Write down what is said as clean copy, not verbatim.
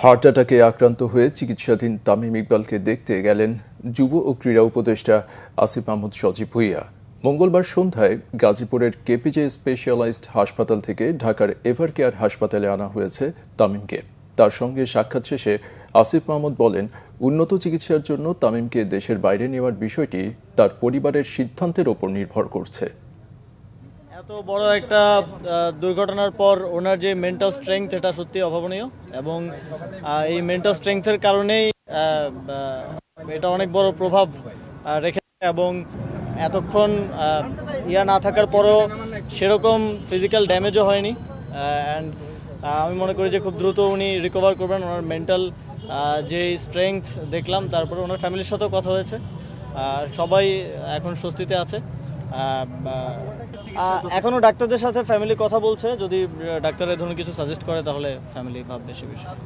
Heart অ্যাটাকে আক্রান্ত হয়ে চিকিৎসাধীন তামিম ইকবালকে দেখতে গেলেন যুব ও ক্রীড়া উপদেষ্টা আসিফ মাহমুদ সজীব ভুঁইয়া। মঙ্গলবার সন্ধ্যায় গাজীপুরের কেপিজে স্পেশালাইজড হাসপাতাল থেকে ঢাকার এভারকেয়ার হাসপাতালে আনা হয়েছে তামিমকে। তার সঙ্গে সাক্ষাৎ শেষে আসিফ মাহমুদ বলেন, উন্নত চিকিৎসার জন্য তামিমকে দেশের বাইরে নেওয়ার বিষয়টি তার পরিবারের সিদ্ধান্তের ওপর নির্ভর করছে। এত বড় একটা দুর্ঘটনার পর ওনার যে মেন্টাল স্ট্রেংথ এটা সত্যি অভাবনীয়, এবং এই মেন্টাল স্ট্রেংথের কারণেই এটা অনেক বড় প্রভাব রেখেছে, এবং এতক্ষণ না থাকার পরেও সেরকম ফিজিক্যাল ড্যামেজও হয়নি। অ্যান্ড আমি মনে করি যে খুব দ্রুত উনি রিকভার করবেন। ওনার মেন্টাল যে স্ট্রেংথ দেখলাম, তারপরে ওনার ফ্যামিলির সাথেও কথা হয়েছে, সবাই এখন স্বস্তিতে আছে। এখনও ডাক্তারদের সাথে ফ্যামিলি কথা বলছে, যদি ডাক্তার এ ধরনের কিছু সাজেস্ট করে তাহলে ফ্যামিলি ভাববে সে বিষয়ে।